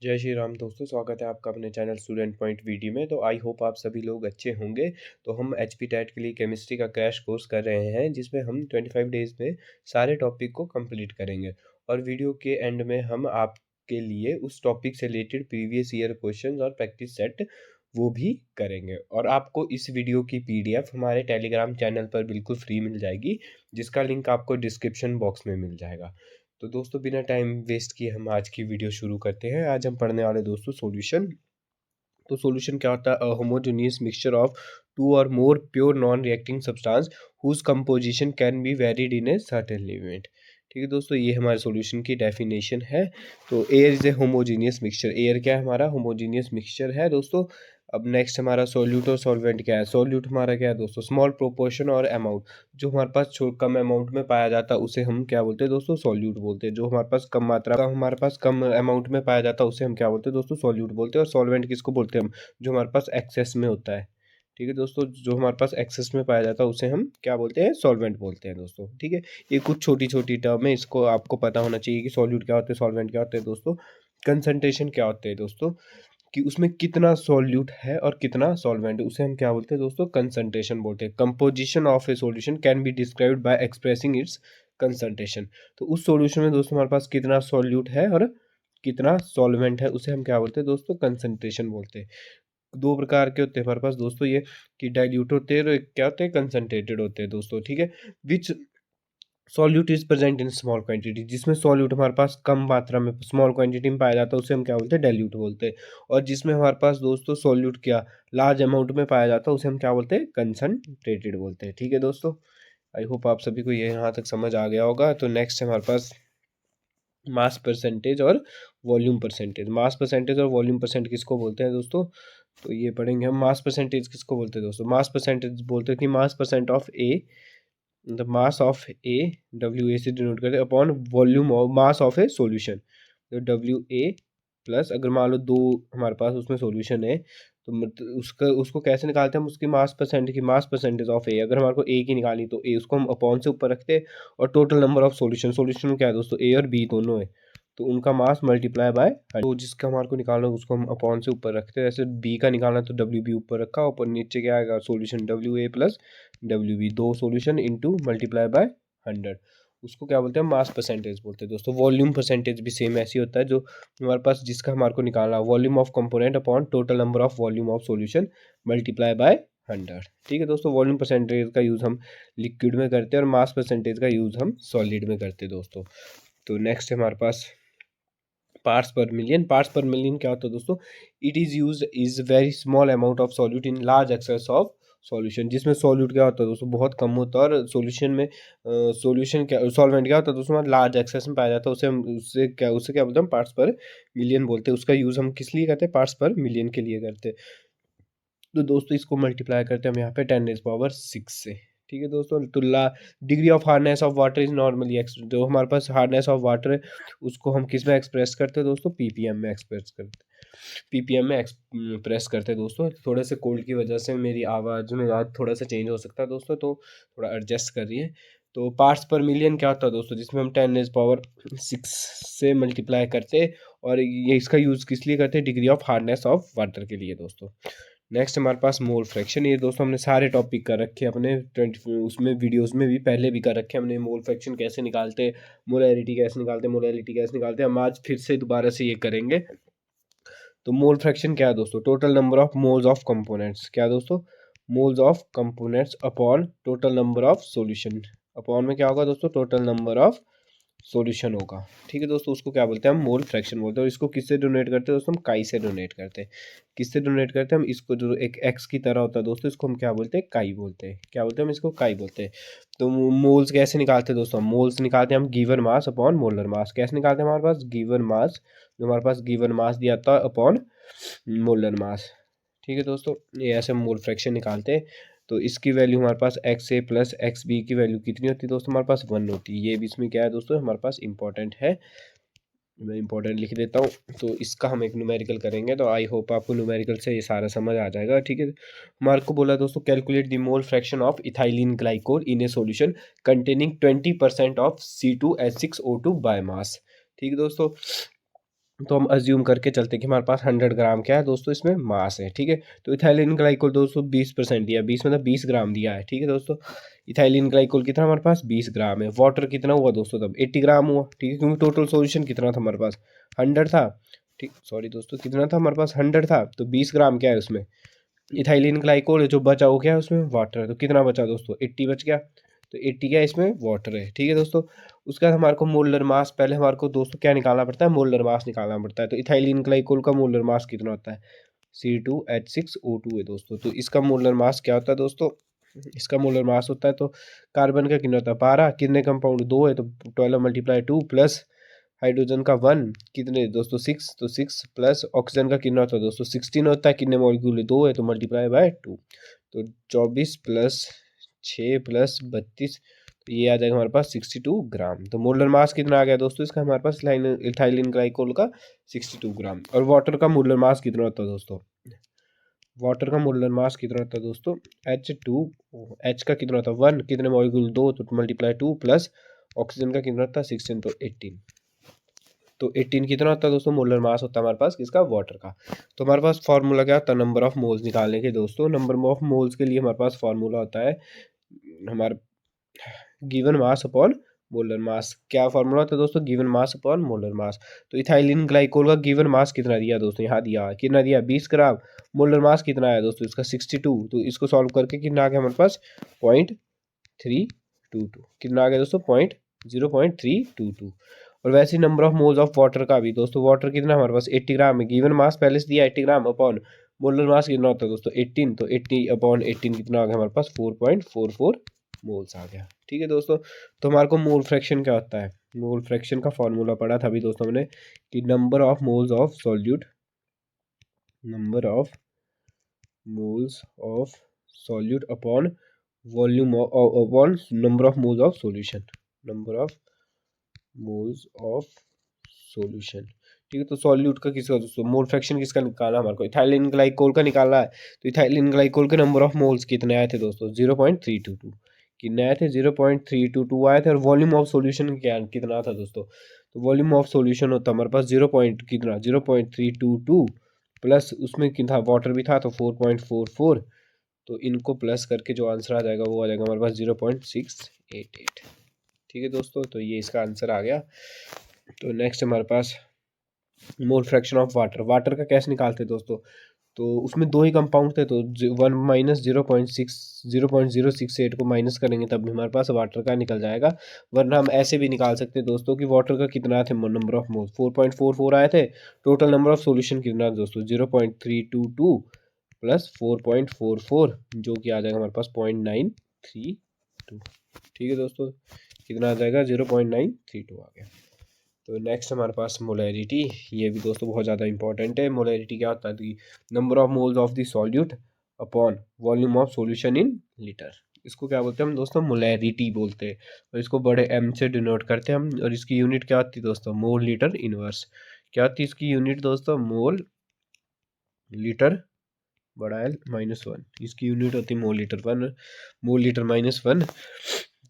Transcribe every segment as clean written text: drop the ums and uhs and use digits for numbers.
जय श्री राम दोस्तों, स्वागत है आपका अपने चैनल स्टूडेंट पॉइंट वीडी में। तो आई होप आप सभी लोग अच्छे होंगे। तो हम एचपी टेट के लिए केमिस्ट्री का क्रैश कोर्स कर रहे हैं, जिसमें हम 25 डेज में सारे टॉपिक को कंप्लीट करेंगे। और वीडियो के एंड में हम आपके लिए उस टॉपिक से रिलेटेड प्रीवियस ईयर क्वेश्चंस और प्रैक्टिस सेट वो भी करेंगे। और आपको इस वीडियो की पीडीएफ हमारे टेलीग्राम चैनल पर बिल्कुल फ्री मिल जाएगी, जिसका लिंक आपको डिस्क्रिप्शन बॉक्स में मिल जाएगा। तो दोस्तों बिना टाइम वेस्ट किए हम आज की वीडियो शुरू करते हैं। आज हम पढ़ने वाले दोस्तों सॉल्यूशन। तो सॉल्यूशन क्या होता है? A homogeneous mixture of two और more pure non reacting substance whose composition can be varied in a certain limit. ठीक है दोस्तों, ये हमारे सॉल्यूशन की डेफिनेशन है। तो air is a homogeneous mixture. Air क्या है? हमारा होमोजेनियस मिक्सचर है दोस्तों। अब नेक्स्ट हमारा सॉल्यूट और सॉल्वेंट क्या है? सॉल्यूट हमारा क्या है दोस्तों? स्मॉल प्रोपोर्शन और अमाउंट। जो हमारे पास कम अमाउंट में पाया जाता है उसे हम क्या बोलते हैं दोस्तों? सॉल्यूट बोलते हैं। जो हमारे पास कम मात्रा का हमारे पास कम अमाउंट में पाया जाता है उसे हम क्या बोलते हैं दोस्तों? सॉल्यूट बोलते हैं। और सॉल्वेंट किसको बोलते हैं हम? जो हमारे पास एक्सेस में होता है। ठीक है दोस्तों, जो हमारे पास एक्सेस में पाया जाता है उसे हम क्या बोलते हैं? सॉल्वेंट बोलते हैं दोस्तों। ठीक है, ये कुछ छोटी छोटी टर्म है, इसको आपको पता होना चाहिए कि सॉल्यूट क्या होते हैं, सॉल्वेंट क्या होते हैं दोस्तों। कंसंट्रेशन क्या होते हैं दोस्तों, कि उसमें कितना सॉल्यूट है और कितना सॉल्वेंट है, उसे हम क्या बोलते हैं दोस्तों? कंसंट्रेशन बोलते हैं। Composition of a solution can be described bye expressing it's concentration. तो उस सॉल्यूशन में दोस्तों हमारे पास कितना सॉल्यूट है और कितना सॉल्वेंट है, उसे हम क्या बोलते हैं दोस्तों? कंसंट्रेशन बोलते हैं। दो प्रकार के होते हैं हमारे पास दोस्तों, ये कि डाइल्यूट होते हैं और एक क्या होते हैं? कंसंट्रेटेड होते हैं दोस्तों। ठीक है, which solute is present in small quantity. जिसमें सॉल्यूट हमारे पास कम मात्रा में स्मॉल क्वांटिटी में पाया जाता है उसे हम क्या बोलते हैं? डाइल्यूट बोलते हैं। और जिसमें हमारे पास दोस्तों सॉल्यूट क्या लार्ज अमाउंट में पाया जाता है उसे हम क्या बोलते हैं? कंसंट्रेटेड बोलते हैं। ठीक है दोस्तों, आई होप आप सभी को ये यहाँ तक समझ आ गया होगा। तो नेक्स्ट है हमारे पास मास परसेंटेज और वॉल्यूम परसेंटेज। मास परसेंटेज और वॉल्यूम परसेंट किसको बोलते हैं दोस्तों? तो ये पढ़ेंगे हम। मास परसेंटेज किसको बोलते हैं दोस्तों? मास परसेंटेज बोलते हैं कि मास percent of A, the mass of A, W A से डिनोट करते हैं, upon volume of mass of a solution. तो डब्ल्यू ए प्लस, अगर मान लो दो हमारे पास उसमें सॉल्यूशन है, तो उसका उसको कैसे निकालते हैं हम? उसकी मास परसेंट की मास परसेंटेज ऑफ ए। अगर हमारे को ए की निकाली तो ए उसको हम अपॉन से ऊपर रखते हैं, और total number of solution, solution क्या है दोस्तों? ए और बी दोनों है, तो उनका मास मल्टीप्लाई बाय 100। तो जिसका हमारे को निकालना है उसको हम अपॉन से ऊपर रखते हैं। जैसे बी का निकालना है तो डब्ल्यू बी ऊपर रखा, ऊपर नीचे क्या आएगा? Solution W A plus W B, दो सॉल्यूशन इनटू मल्टीप्लाई बाय 100। उसको क्या बोलते हैं? मास परसेंटेज बोलते हैं दोस्तों। वॉल्यूम परसेंटेज भी सेम ऐसे होता है, जो हमारे पास जिसका हमारे को निकालना है, volume of component upon total number of volume of solution multiply by 100। ठीक है दोस्तों, वॉल्यूम परसेंटेज का यूज़ हम लिक्विड में करते हैं और मास परसेंटेज का यूज़ हम सॉलिड में करते हैं दोस्तों। तो नेक्स्ट है हमारे पास पार्ट्स पर मिलियन। पार्ट्स पर मिलियन क्या होता है दोस्तों? It is use is very small amount of solute in large access of solution. जिसमें सॉल्यूट क्या होता है दोस्तों? बहुत कम होता है। और सॉल्यूशन में सॉल्यूशन क्या, सॉल्वेंट क्या होता है दोस्तों? लार्ज एक्सेस में पाया जाता है, उसे क्या बोलते हैं? पार्ट्स पर मिलियन बोलते हैं। उसका यूज़ हम किस लिए करते हैं? पार्ट्स पर मिलियन के लिए करते हैं। तो दोस्तों इसको मल्टीप्लाई करते हैं हम यहाँ पे 10⁻⁶ से। ठीक है दोस्तों, तो degree of hardness of water is normally जो हमारे पास हार्डनेस ऑफ वाटर है उसको हम किस में एक्सप्रेस करते हैं दोस्तों? पीपीएम में एक्सप्रेस करते हैं। पीपीएम में एक्सप्रेस करते हैं दोस्तों। थोड़े से कोल्ड की वजह से मेरी आवाज़ में आज थोड़ा सा चेंज हो सकता है दोस्तों, तो थोड़ा एडजस्ट करिए। तो पार्ट्स पर मिलियन क्या होता है दोस्तों? जिसमें हम 10⁻⁶ से मल्टीप्लाई करते हैं। और ये इसका यूज़ किस लिए करते हैं? Degree of hardness of water के लिए दोस्तों। नेक्स्ट हमारे पास मोल फ्रैक्शन। ये दोस्तों हमने सारे टॉपिक कर रखे हैं अपने 20 उसमें वीडियोस में भी पहले भी कर रखे हैं हमने। मोल फ्रैक्शन कैसे निकालते, मोलैरिटी कैसे निकालते, मोलैरिटी कैसे निकालते, हम आज फिर से दोबारा से ये करेंगे। तो मोल फ्रैक्शन क्या है दोस्तों? Total number of moles of components. क्या दोस्तों? Moles of components upon total number of solution. Upon में क्या होगा दोस्तों? टोटल नंबर ऑफ सॉल्यूशन होगा। ठीक है दोस्तों, उसको क्या बोलते हैं? हम मोल फ्रैक्शन बोलते हैं। और इसको किससे डोनेट करते हैं दोस्तों? हम काई से डोनेट करते हैं। किससे डोनेट करते हैं हम? इसको जो एक एक्स की तरह होता है दोस्तों, इसको हम क्या बोलते हैं? काई बोलते हैं। क्या बोलते हैं हम इसको? काई बोलते हैं। तो मोल्स कैसे निकालते हैं दोस्तों? हम मोल्स निकालते हैं हम गिवन मास अपॉन मोलर मास। कैसे निकालते हैं? हमारे पास गिवन मास, जो हमारे पास गिवन मास दिया था अपॉन मोलर मास। ठीक है दोस्तों, ये ऐसे हम मोल फ्रैक्शन निकालते हैं। तो इसकी वैल्यू हमारे पास एक्स ए प्लस एक्स बी की वैल्यू कितनी होती है दोस्तों? हमारे पास 1 होती है। ये भी इसमें क्या है दोस्तों? हमारे पास इंपॉर्टेंट है, मैं इंपॉर्टेंट लिख देता हूँ। तो इसका हम एक न्यूमेरिकल करेंगे, तो आई होप आपको न्यूमेरिकल से ये सारा समझ आ जाएगा। ठीक है, हमारे को बोला दोस्तों calculate the mole fraction of ethylene glycol in A solution containing 20% of C2H6O2 by mass. ठीक है दोस्तों, तो हम अज्यूम करके चलते हैं कि हमारे पास 100 ग्राम क्या है दोस्तों, इसमें मास है, ठीक है। तो इथाइलिन ग्लाइकोल दोस्तों 20% दिया, 20 मतलब 20 ग्राम दिया है, ठीक है दोस्तों। इथाइलिन ग्लाइकोल कितना हमारे पास 20 ग्राम है। वाटर कितना हुआ दोस्तों तब 80 ग्राम हुआ, ठीक है, क्योंकि टोटल सॉल्यूशन कितना था हमारे पास 100 था, ठीक, सॉरी दोस्तों कितना था हमारे पास 100 था, तो 20 ग्राम क्या है उसमें इथाइलिन ग्लाइकोल है, जो बचा वो क्या है उसमें वाटर है, तो कितना बचा दोस्तों 80 बच गया, तो 80 क्या है इसमें वाटर है, ठीक है दोस्तों। उसके बाद हमारे को मोलर मास, पहले हमारे को दोस्तों क्या निकालना पड़ता है, मोलर मास निकालना पड़ता है। तो इथाइलिन ग्लाइकोल का मोलर मास कितना होता है C2H6O2 है दोस्तों। तो इसका मोलर मास क्या होता है दोस्तों, इसका मोलर मास होता है, तो कार्बन का कितना होता है 12, कितने कंपाउंड 2 है तो 12 मल्टीप्लाई 2 प्लस हाइड्रोजन का 1 कितने दोस्तों 6, तो 6 प्लस ऑक्सीजन का कितना होता है दोस्तों 16 होता है, कितने मॉलिक्यूल है 2 है तो मल्टीप्लाई बाय 2, तो 24 प्लस 6 प्लस 32, तो ये आ जाएगा हमारे पास 62 ग्राम। तो मोलर मास कितना आ गया दोस्तों इसका हमारे पास इथाइलिन ग्लाइकोल का 62 ग्राम। और वाटर का मोलर मास कितना होता है दोस्तों, वाटर का मोलर मास कितना होता है दोस्तों H2, H का कितना होता है 1, कितने मॉलिक्यूल 2 तो मल्टीप्लाई 2 प्लस ऑक्सीजन का कितना होता है 16 तो 18, तो 18 कितना होता है दोस्तों मोलर मास होता है हमारे पास किसका वाटर का। तो हमारे पास फार्मूला क्या होता है नंबर ऑफ मोल्स निकालने के दोस्तों, नंबर ऑफ मोल्स के लिए हमारे पास फार्मूला होता है हमारे गिवन मास अपॉन मोलर मास। क्या फार्मूला होता है दोस्तों given mass upon molar mass. तो इथाइलिन ग्लाइकोल का गिवन मास कितना दिया दोस्तों, यहाँ दिया कितना दिया 20 ग्राम, मोलर मास कितना है दोस्तों इसका 62, तो इसको सॉल्व करके कितना आ गया हमारे पास 0.322, कितना आ गया दोस्तों 0.322। और वैसे ही number of moles of water का भी दोस्तों, वाटर कितना हमारे पास 80 ग्राम है, गिवन मास पहले से दिया 80 ग्राम अपॉन मोलर मास कितना होता है दोस्तों 18, तो 80 अपॉन 18 कितना आ गया हमारे पास 4.44 मोल्स आ गया, ठीक है दोस्तों। तो हमारे को मोल फ्रैक्शन क्या होता है, मोल फ्रैक्शन का फॉर्मूला पढ़ा था अभी दोस्तों हमने कि number of moles of solute, number of moles of solute upon volume upon number of moles of solution, number of moles of solution, ठीक है। तो सॉल्यूट का किसका दोस्तों मोल फ्रैक्शन किसका निकालना हमारे को इथाइलिन ग्लाइकोल का निकालना है। तो इथाइलिन ग्लाइकोल के नंबर ऑफ मोल्स कितने आए थे दोस्तों 0.322, कितने आए थे 0.322 आए थे। और वॉल्यूम ऑफ सॉल्यूशन क्या कितना था दोस्तों, तो वॉल्यूम ऑफ सॉल्यूशन होता हमारे पास 0.322 प्लस उसमें कितना वाटर भी था तो 4.44, तो इनको प्लस करके जो आंसर आ जाएगा वो आ जाएगा हमारे पास 0.688, ठीक है दोस्तों। तो ये इसका आंसर आ गया। तो नेक्स्ट हमारे पास mole fraction of water, water का कैसे निकालते दोस्तों, तो उसमें दो ही कंपाउंड थे, तो 1 माइनस 0.68 को माइनस करेंगे तब भी हमारे पास वाटर का निकल जाएगा। वरना हम ऐसे भी निकाल सकते हैं दोस्तों कि वाटर का कितना थे नंबर ऑफ मोल्स 4.44 आए थे, टोटल नंबर ऑफ सॉल्यूशन कितना दोस्तों 0.322 प्लस 4.44 जो कि आ जाएगा हमारे पास 0.932, ठीक है दोस्तों, कितना आ जाएगा 0.932 आ गया। तो नेक्स्ट हमारे पास मोलैरिटी, ये भी दोस्तों बहुत ज़्यादा इंपॉर्टेंट है। मोलैरिटी क्या होता है कि number of moles of the solute upon volume of solution in litre, इसको क्या बोलते हैं हम दोस्तों मोलैरिटी बोलते हैं, और इसको बड़े M से डिनोट करते हैं हम। और इसकी यूनिट क्या होती है दोस्तों मोल लीटर इनवर्स, क्या होती है इसकी यूनिट दोस्तों मोल लीटर बड़ा L -1, इसकी यूनिट होती है मोल लीटर 1, मोल लीटर -1।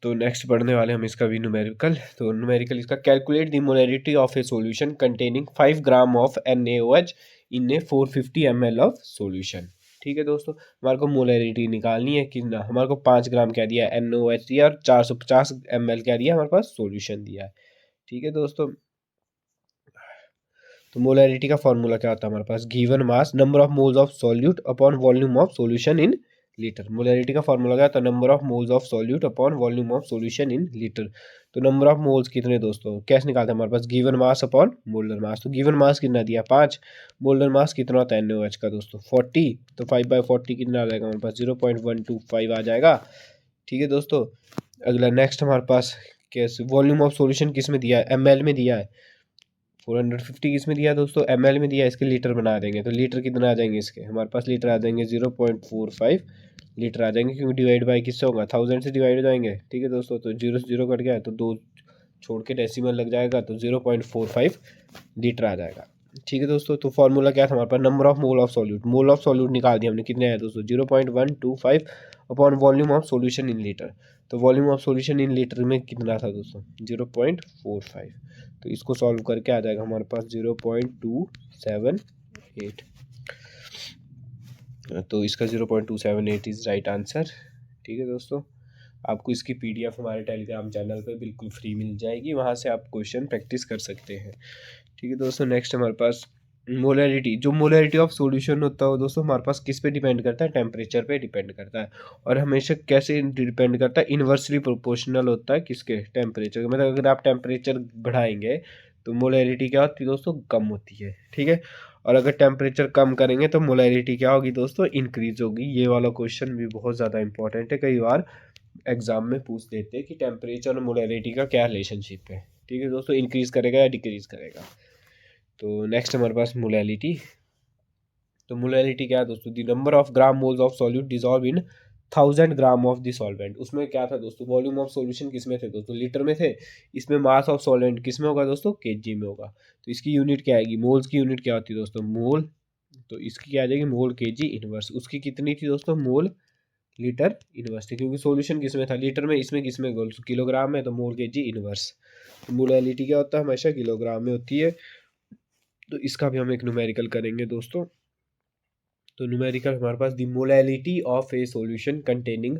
तो नेक्स्ट पढ़ने वाले हम इसका भी न्यूमेरिकल। तो न्यूमेरिकल इसका calculate the molarity of a solution containing 5 gram of NaOH in A 450 ml of solution, ठीक है दोस्तों। हमारे को मोलैरिटी निकालनी है कि ना, हमारे को 5 ग्राम क्या दिया है NaOH दिया और 450 ml क्या दिया हमारे पास सॉल्यूशन दिया है, ठीक है दोस्तों। तो मोलैरिटी का फॉर्मूला क्या होता है हमारे पास given mass number of moles of solute upon volume of solution in litre. Molarity का फॉर्मूला क्या होता है number of moles of solute upon volume of solution in litre. तो नंबर ऑफ मोल्स कितने दोस्तों कैसे निकालते हैं हमारे पास given mass upon molar mass, तो गिवन मास कितना दिया 5, मोलर मास कितना होता है NaOH का दोस्तों 40, तो 5/40 कितना आ जाएगा हमारे पास 0.125 आ जाएगा, ठीक है दोस्तों। अगला नेक्स्ट हमारे पास कैसे वॉल्यूम ऑफ सॉल्यूशन किस में दिया है ml में दिया है, 450 किस में दिया दोस्तों ml में दिया, इसके लीटर बना देंगे तो लीटर कितना आ जाएंगे इसके हमारे पास लीटर आ जाएंगे 0.45 लीटर आ जाएंगे, क्योंकि डिवाइड बाई किससे होगा 1000 से डिवाइड हो जाएंगे, ठीक है दोस्तों। तो 0 से 0 कट गया तो 2 छोड़ के डेसिमल लग जाएगा तो 0.45 लीटर आ जाएगा, ठीक है दोस्तों। तो फॉर्मूला क्या था हमारे पास number of mole of solute, mole of solute निकाल दिया हमने कितने आए दोस्तों 0.125 upon volume of solution in litre. तो volume of solution in litre में कितना था दोस्तों, 0.45। तो इसको सॉल्व करके आ जाएगा हमारे पास 0.278। तो इसका 0.278 इज़ राइट आंसर। ठीक है दोस्तों, आपको इसकी पीडीएफ हमारे टेलीग्राम चैनल पे बिल्कुल फ्री मिल जाएगी, वहाँ से आप क्वेश्चन प्रैक्टिस कर सकते हैं। ठीक है दोस्तों, नेक्स्ट हमारे पास मोलैरिटी। जो मोलैरिटी ऑफ सॉल्यूशन होता है दोस्तों हमारे पास किस पे डिपेंड करता है, टेम्परेचर पे डिपेंड करता है। और हमेशा कैसे डिपेंड करता है, इन्वर्सली प्रोपोर्शनल होता है किसके, टेम्परेचर। मतलब अगर आप टेम्परेचर बढ़ाएंगे तो मोलैरिटी क्या होती है दोस्तों, कम होती है। ठीक है, और अगर टेम्परेचर कम करेंगे तो मोलैरिटी क्या होगी दोस्तों, इंक्रीज होगी। ये वाला क्वेश्चन भी बहुत ज़्यादा इंपॉर्टेंट है, कई बार एग्जाम में पूछ देते हैं कि टेम्परेचर और मोलैरिटी का क्या रिलेशनशिप है। ठीक है दोस्तों, इंक्रीज करेगा या डिक्रीज करेगा। तो नेक्स्ट हमारे पास मोलैलिटी। तो मोलैलिटी क्या है दोस्तों, the number of gram moles of solute dissolve in 1000 gram of the solvent. उसमें क्या था दोस्तों, वॉल्यूम ऑफ सॉल्यूशन किस में थे दोस्तों, लीटर में थे। इसमें मास ऑफ सॉल्वेंट किस में होगा दोस्तों, केजी में होगा। तो इसकी यूनिट क्या आएगी, मोल्स की यूनिट क्या होती है दोस्तों, मोल। तो इसकी क्या आ जाएगी, मोल केजी इनवर्स। उसकी कितनी थी दोस्तों, मोल लीटर इनवर्स थी, क्योंकि सॉल्यूशन किस में था, लीटर में। इसमें किस में, किलोग्राम में, तो मोल केजी इनवर्स। तो मोलैलिटी क्या होता है, हमेशा किलोग्राम में होती है। तो इसका भी हम एक न्यूमेरिकल करेंगे दोस्तों। तो न्यूमेरिकल हमारे पास, the molality of a solution containing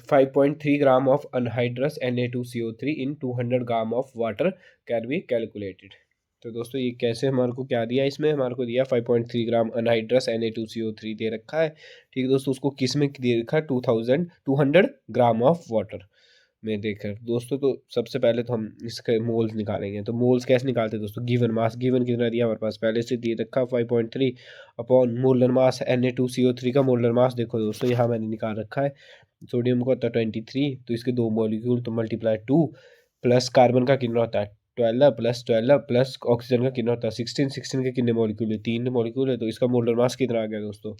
5.3 gram of anhydrous Na2CO3 in 200 gram of water can be calculated. तो दोस्तों ये कैसे, हमारे को क्या दिया, इसमें हमारे को दिया 5.3 ग्राम अनहाइड्रस Na2CO3 दे रखा है। ठीक है दोस्तों, उसको किस में दे रखा है, 200 ग्राम ऑफ वाटर में देकर दोस्तों। तो सबसे पहले तो हम इसके मोल्स निकालेंगे। तो मोल्स कैसे निकालते हैं दोस्तों, गिवन मास, गिवन कितना दिया हमारे पास पहले से दे रखा 5.3 अपॉन मोलर मास Na2CO3 का मोलर मास देखो दोस्तों, यहाँ मैंने निकाल रखा है। सोडियम का होता है 23, तो इसके 2 मॉलिक्यूल, तो मल्टीप्लाई 2, प्लस कार्बन का कितना होता है 12 प्लस 12 प्लस ऑक्सीजन का कितना होता है 16, 16 के कितने मॉलिक्यूल है, 3 मॉलिक्यूल है। तो इसका मोलर मास कितना आ गया दोस्तों,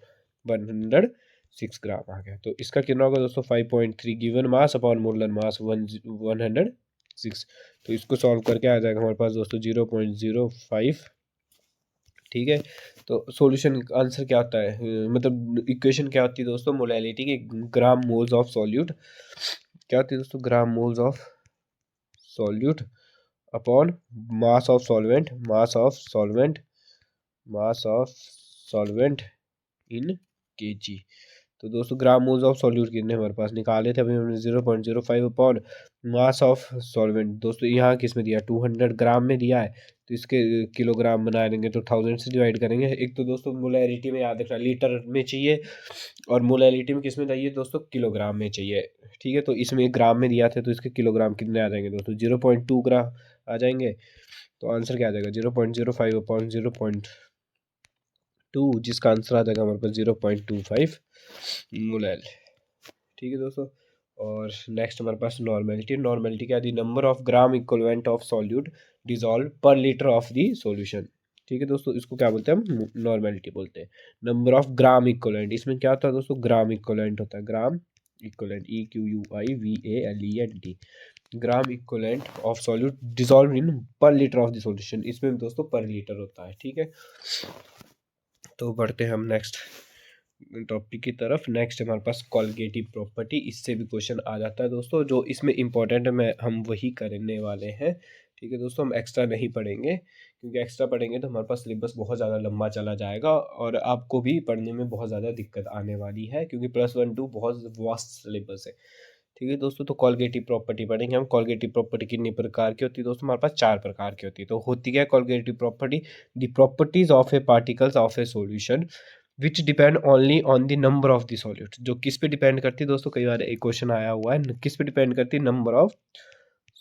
106 ग्राम आ गया। तो इसका कितना होगा दोस्तों, 5.3 गिवन मास अपॉन मोलर मास 106। तो इसको सॉल्व करके आ जाएगा हमारे पास दोस्तों 0.05। ठीक है, तो सॉल्यूशन आंसर क्या होता है, मतलब इक्वेशन क्या होती है दोस्तों, मोलैलिटी के ग्राम मोल्स ऑफ सॉल्यूट क्या होती है दोस्तों, gram moles of solute upon mass of solvent, mass of solvent, mass of solvent in KG. तो दोस्तों ग्राम मोल्स ऑफ सॉल्यूट कितने हमारे पास निकाले थे अभी हमने, 0.05 अपॉन मास ऑफ सॉल्वेंट। दोस्तों यहाँ किस में दिया, 200 ग्राम में दिया है। तो इसके किलोग्राम बना देंगे, तो 1000 से डिवाइड करेंगे। एक तो दोस्तों मोलैरिटी में याद रखना लीटर में चाहिए, और मोलैरिटी में किस में चाहिए दोस्तों, किलोग्राम में चाहिए। ठीक है, तो इसमें ग्राम में दिया था, तो इसके किलोग्राम कितने आ जाएंगे दोस्तों, 0.2 ग्राम आ जाएंगे। तो आंसर क्या आ जाएगा, 0.05 अपॉन 0.2, जिसका आंसर आ जाएगा हमारे पास 0.25 मोलैल। ठीक है दोस्तों, और नेक्स्ट हमारे पास नॉर्मेलिटी। नॉर्मेलिटी क्या है, number of gram equivalent of solute dissolve पर लीटर ऑफ द सॉल्यूशन। ठीक है दोस्तों, इसको क्या बोलते हैं हम, नॉर्मेलिटी बोलते हैं। नंबर ऑफ ग्राम इक्वलेंट, इसमें क्या होता है दोस्तों, ग्राम इक्वलेंट होता है, gram equivalent, EQUIVALENT, gram equivalent of solute dissolve in पर लीटर ऑफ द सॉल्यूशन। इसमें दोस्तों पर लीटर होता है। ठीक है, तो बढ़ते हैं हम नेक्स्ट टॉपिक की तरफ। नेक्स्ट हमारे पास कॉलगेटिव प्रॉपर्टी, इससे भी क्वेश्चन आ जाता है दोस्तों। जो इसमें इंपॉर्टेंट है मैं हम वही करने वाले हैं। ठीक है दोस्तों, हम एक्स्ट्रा नहीं पढ़ेंगे, क्योंकि एक्स्ट्रा पढ़ेंगे तो हमारे पास सिलेबस बहुत ज़्यादा लंबा चला जाएगा और आपको भी पढ़ने में बहुत ज़्यादा दिक्कत आने वाली है, क्योंकि +1 2 बहुत वास्ट सिलेबस है। ठीक है दोस्तों, तो कॉलगेटिव प्रॉपर्टी पढ़ेंगे हम। कॉलगेटिव प्रॉपर्टी कितनी प्रकार की होती है दोस्तों, हमारे पास 4 प्रकार की होती है। तो होती क्या है colligative property, the properties of a particles of a solution which depend only on the number of the solute. जो किस पे डिपेंड करती है दोस्तों, कई बार एक क्वेश्चन आया हुआ है, किस पे डिपेंड करती है, नंबर ऑफ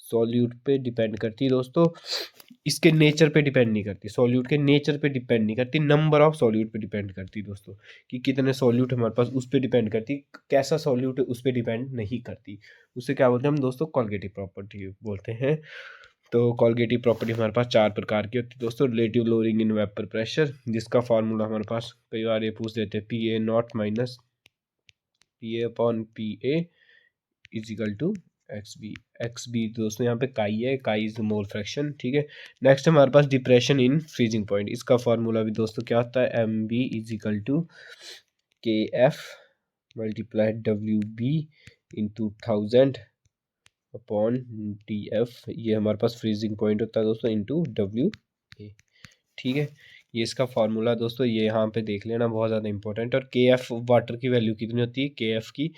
सॉल्यूट पे डिपेंड करती है दोस्तों। इसके नेचर पे डिपेंड नहीं करती, सॉल्यूट के नेचर पे डिपेंड नहीं करती, नंबर ऑफ सॉल्यूट पे डिपेंड करती दोस्तों, कि कितने सॉल्यूट हमारे पास उस पर डिपेंड करती, कैसा सॉल्यूट है उस पर डिपेंड नहीं करती। उससे क्या बोलते हैं हम दोस्तों, कॉलगेटिव प्रॉपर्टी बोलते हैं। तो कॉलगेटिव प्रॉपर्टी हमारे पास 4 प्रकार की होती है दोस्तों। Relative lowering in vapour pressure, जिसका फार्मूला हमारे पास कई बार ये पूछ देते हैं, PA0 minus PA upon PA is equal to XB दोस्तों यहाँ पे काई है, काई इज मोल फ्रैक्शन। ठीक है, नेक्स्ट हमारे पास डिप्रेशन इन फ्रीजिंग पॉइंट। इसका फार्मूला भी दोस्तों क्या होता है, MB is equal to KF multiply WB into 1000 upon TF, ये हमारे पास फ्रीजिंग पॉइंट होता है दोस्तों, इंटू WA। ठीक है, ये इसका फार्मूला दोस्तों, ये यहाँ पे देख लेना, बहुत ज़्यादा इंपॉर्टेंट। और KF वाटर की वैल्यू कितनी होती है, KF की,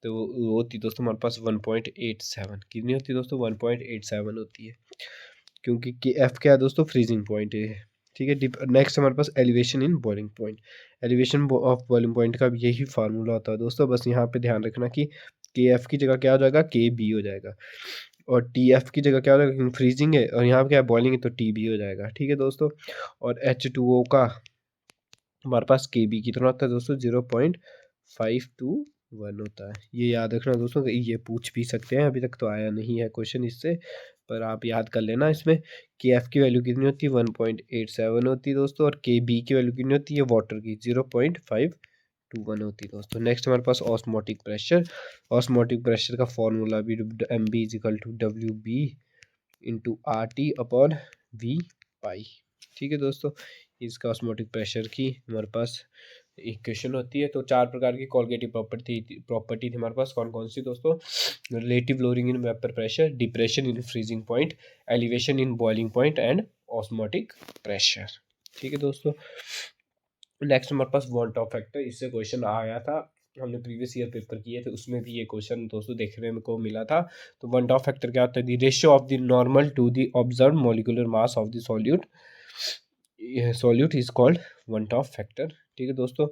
तो वो होती है दोस्तों हमारे पास 1.87। कितनी होती है दोस्तों, 1.87 होती है, क्योंकि KF क्या है दोस्तों, फ्रीजिंग पॉइंट है। ठीक है, नेक्स्ट हमारे पास elevation in boiling point. Elevation of boiling point का भी यही फार्मूला होता है दोस्तों, बस यहाँ पे ध्यान रखना कि KF की जगह क्या हो जाएगा, KB हो जाएगा, और TF की जगह क्या हो जाएगा, फ्रीजिंग है और यहाँ पे क्या है, बॉइलिंग है, तो TB हो जाएगा। ठीक है दोस्तों, और H2O का हमारे पास KB कितना होता है दोस्तों, 0.521 होता है। ये याद रखना दोस्तों, ये पूछ भी सकते हैं, अभी तक तो आया नहीं है क्वेश्चन इससे, पर आप याद कर लेना इसमें कि KF की वैल्यू कितनी होती है, 1.87 होती है दोस्तों, और KB की वैल्यू कितनी होती है वाटर की, 0.521 होती है दोस्तों। नेक्स्ट हमारे पास ऑस्मोटिक प्रेशर। ऑस्मोटिक प्रेशर का फॉर्मूला भी MB is equal to WB into RT upon V pi. ठीक है दोस्तों, इसका ऑस्मोटिक प्रेशर की हमारे पास इक्वेशन होती है। तो चार प्रकार की कोलगेटिव प्रॉपर्टी थी हमारे पास, कौन कौन सी दोस्तों, relative lowering in vapour pressure, depression in freezing point, elevation in boiling point and osmotic pressure. ठीक है दोस्तों, नेक्स्ट हमारे पास वांट ऑफ फैक्टर, इससे क्वेश्चन आया था, हमने प्रीवियस ईयर पेपर किए थे, उसमें भी ये क्वेश्चन दोस्तों देखने को मिला था। तो वांट ऑफ फैक्टर क्या होता है, the ratio of the normal to the observe molecular mass of the solute is called van't Hoff factor. ठीक है दोस्तों,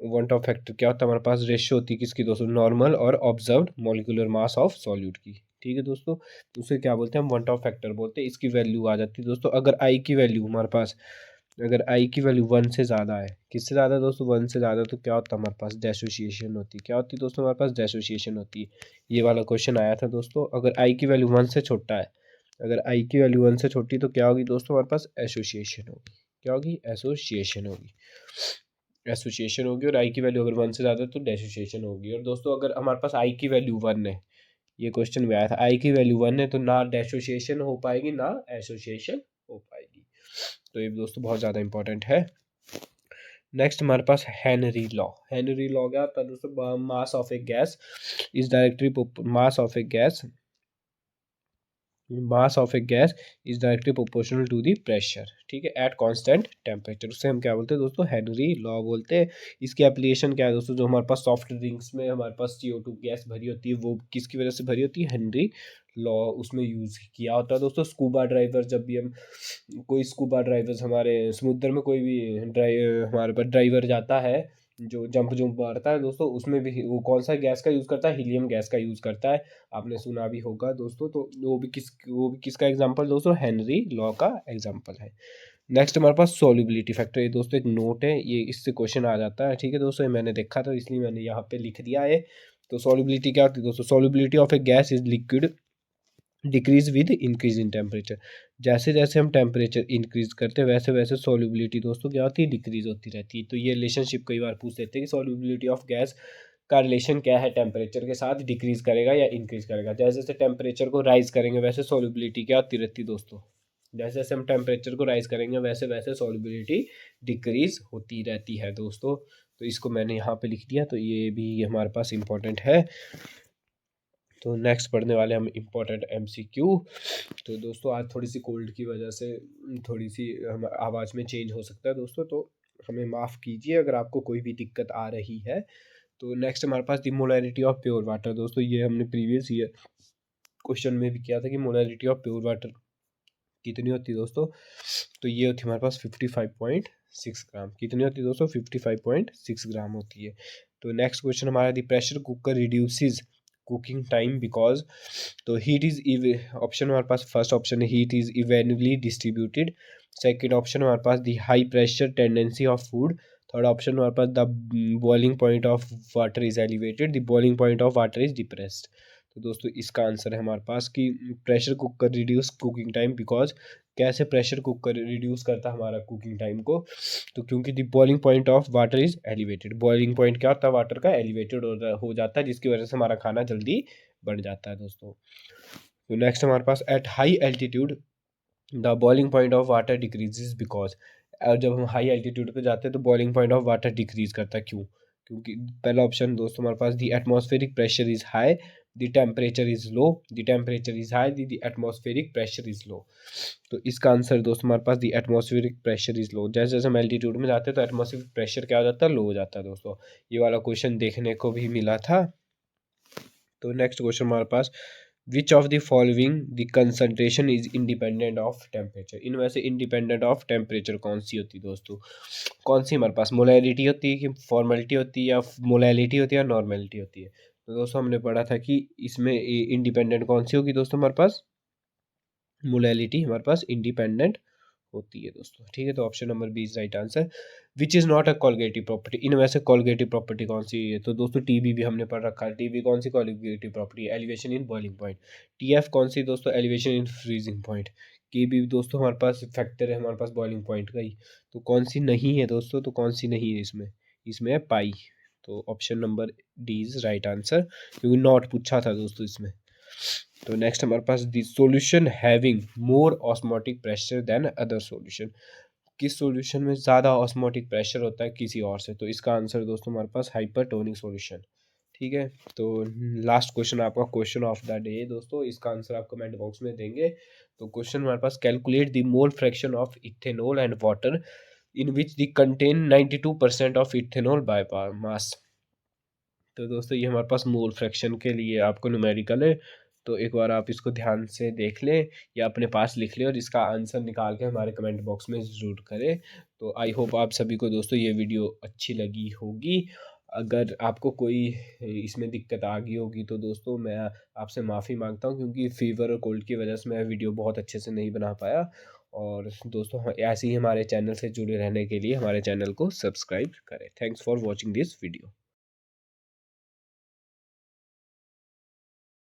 वांट ऑफ फैक्टर क्या होता है, हमारे पास रेशियो होती है किसकी दोस्तों, नॉर्मल और observed molecular mass of solute की। ठीक है दोस्तों, उसे क्या बोलते हैं, हम वांट ऑफ फैक्टर बोलते हैं। इसकी वैल्यू आ जाती है दोस्तों, अगर आई की वैल्यू हमारे पास, अगर आई की वैल्यू 1 से ज़्यादा है, किससे ज़्यादा है दोस्तों, 1 से ज़्यादा, तो क्या होता है हमारे पास, डेसोसिएशन होती है। क्या होती है दोस्तों, हमारे पास डेसोसिएशन होती है। ये वाला क्वेश्चन आया था दोस्तों, अगर आई की वैल्यू 1 से छोटा है, अगर आई की वैल्यू 1 से छोटी, तो क्या होगी दोस्तों, हमारे पास एसोसिएशन होगी। क्या होगी, एसोसिएशन होगी, एसोसिएशन होगी। और आई की वैल्यू अगर 1 से ज़्यादा है तो डेसोसिएशन होगी। और दोस्तों अगर हमारे पास आई की वैल्यू 1 है, ये क्वेश्चन में आया था, आई की वैल्यू 1 है, तो ना डेसोसिएशन हो पाएगी ना एसोसिएशन हो पाएगी। तो ये दोस्तों बहुत ज़्यादा इंपॉर्टेंट है। नेक्स्ट हमारे पास हेनरी लॉ। हेनरी लॉ क्या होता है दोस्तों, mass of a gas is directly mass of a gas mass of a gas is directly proportional to the pressure. ठीक है, एट कांस्टेंट टेम्परेचर, उससे हम क्या बोलते हैं दोस्तों, हेनरी लॉ बोलते हैं। इसकी एप्लीकेशन क्या है दोस्तों, जो हमारे पास सॉफ्ट ड्रिंक्स में हमारे पास CO2 गैस भरी होती है, वो किसकी वजह से भरी होती है, हेनरी लॉ उसमें यूज़ किया होता है दोस्तों। स्कूबा ड्राइवर, जब भी हम कोई स्कूबा ड्राइवर्स हमारे समुद्र में कोई भी हमारे पास ड्राइवर जाता है जो जंप मारता है दोस्तों, उसमें भी वो कौन सा गैस का यूज़ करता है, हीलियम गैस का यूज़ करता है। आपने सुना भी होगा दोस्तों, तो वो भी किसका एग्जांपल दोस्तों, हेनरी लॉ का एग्जांपल है। नेक्स्ट हमारे पास सॉल्युबिलिटी फैक्टर, ये दोस्तों एक नोट है, ये इससे क्वेश्चन आ जाता है। ठीक है दोस्तों, ये मैंने देखा था इसलिए मैंने यहाँ पे लिख दिया है। तो सॉल्युबिलिटी क्या होती है दोस्तों, solubility of a gas is liquid decrease with increase in temperature. जैसे जैसे हम टेम्परेचर इंक्रीज करते हैं वैसे वैसे सॉल्युबिलिटी दोस्तों क्या होती है, डिक्रीज होती रहती है। तो ये रिलेशनशिप कई बार पूछ देते हैं कि सॉल्युबिलिटी ऑफ गैस का रिलेशन क्या है टेम्परेचर के साथ, डिक्रीज करेगा या इंक्रीज करेगा। जैसे जैसे टेम्परेचर को राइज करेंगे वैसे सॉल्युबिलिटी क्या होती रहती है दोस्तों, जैसे जैसे हम टेम्परेचर को राइज करेंगे वैसे वैसे सॉल्युबिलिटी डिक्रीज होती रहती है दोस्तों। तो इसको मैंने यहाँ पे लिख दिया, तो ये भी हमारे पास इंपॉर्टेंट है। तो नेक्स्ट पढ़ने वाले हम इम्पोर्टेंट MCQ। तो दोस्तों आज थोड़ी सी कोल्ड की वजह से थोड़ी सी हम आवाज़ में चेंज हो सकता है दोस्तों, तो हमें माफ़ कीजिए अगर आपको कोई भी दिक्कत आ रही है। तो नेक्स्ट हमारे पास the molarity of pure water. दोस्तों ये हमने प्रीवियस ईयर क्वेश्चन में भी किया था कि मोलैरिटी ऑफ प्योर वाटर कितनी होती है दोस्तों, तो ये होती है हमारे पास 55.6 ग्राम। कितनी होती है दोस्तों, 55.6 ग्राम होती है। तो नेक्स्ट क्वेश्चन हमारा the pressure cooker reduces cooking time because, तो हीट इज ऑप्शन हमारे पास, फर्स्ट ऑप्शन है heat is evenly distributed, second option हमारे पास the high pressure tendency of food, third option हमारे पास the boiling point of water is elevated, the boiling point of water is depressed. तो दोस्तों इसका आंसर है हमारे पास कि pressure cooker reduce cooking time because, कैसे प्रेशर कुकर रिड्यूस करता है हमारा कुकिंग टाइम को, तो क्योंकि the boiling point of water is elevated. Boiling point क्या होता है, वाटर का एलिवेटेड हो जाता है, जिसकी वजह से हमारा खाना जल्दी बन जाता है दोस्तों। तो नेक्स्ट हमारे पास at high altitude the boiling point of water decreases because, और जब हम हाई एल्टीट्यूड पे जाते हैं तो boiling point of water decrease करता है, क्यों, क्योंकि पहला ऑप्शन दोस्तों हमारे पास the atmospheric pressure is high, the temperature is low, the temperature is high, the atmospheric pressure is low. तो इसका आंसर दोस्तों हमारे पास the atmospheric pressure is low. जैसे जैसे हम एल्टीट्यूड में जाते हैं तो एटमॉस्फेरिक प्रेशर क्या हो जाता है, लो हो जाता है दोस्तों। ये वाला क्वेश्चन देखने को भी मिला था। तो नेक्स्ट क्वेश्चन हमारे पास, which of the following the concentration is independent of temperature. इनमें से इंडिपेंडेंट ऑफ टेम्परेचर कौन सी होती है दोस्तों? कौन सी हमारे पास मोलैलिटी होती है कि फॉर्मेलिटी होती है, या मोलैलिटी होती है या नॉर्मेलिटी होती है? तो दोस्तों हमने पढ़ा था कि इसमें इंडिपेंडेंट कौन सी होगी दोस्तों हमारे पास, मोलैलिटी हमारे पास इंडिपेंडेंट होती है दोस्तों। ठीक है, तो option number B is right answer. Which is not a colligative property, इनमें से कॉलगेटिव प्रॉपर्टी कौन सी है? तो दोस्तों टीबी भी हमने पढ़ रखा है। टीबी कौन सी कॉलगेटिव प्रॉपर्टी है? Elevation in boiling point. TF कौन सी दोस्तों? Elevation in freezing point. के भी दोस्तों हमारे पास फैक्टर है हमारे पास बॉइलिंग पॉइंट का ही। तो कौन सी नहीं है दोस्तों? तो कौन सी नहीं है इसमें? इसमें है पाई। तो option number D is right answer, क्योंकि नॉट पूछा था दोस्तों इसमें। तो नेक्स्ट हमारे पास the solution having more osmotic pressure than other solution. किस सॉल्यूशन में ज़्यादा ऑस्मोटिक प्रेशर होता है किसी और से? तो इसका आंसर दोस्तों हमारे पास हाइपरटोनिक सॉल्यूशन। ठीक है, तो लास्ट क्वेश्चन आपका क्वेश्चन ऑफ द डे दोस्तों, इसका आंसर आप कमेंट बॉक्स में देंगे। तो क्वेश्चन हमारे पास, calculate the mole fraction of ethanol and water in which the contain 92% of ethanol by mass. तो दोस्तों ये हमारे पास मोल फ्रैक्शन के लिए आपको न्यूमेरिकल है, तो एक बार आप इसको ध्यान से देख लें या अपने पास लिख लें और इसका आंसर निकाल के हमारे कमेंट बॉक्स में ज़रूर करें। तो आई होप आप सभी को दोस्तों ये वीडियो अच्छी लगी होगी। अगर आपको कोई इसमें दिक्कत आ गई होगी तो दोस्तों मैं आपसे माफ़ी मांगता हूँ, क्योंकि फ़ीवर और कोल्ड की वजह से मैं वीडियो बहुत अच्छे से नहीं बना पाया। और दोस्तों ऐसे ही हमारे चैनल से जुड़े रहने के लिए हमारे चैनल को सब्सक्राइब करें। Thanks for watching this video.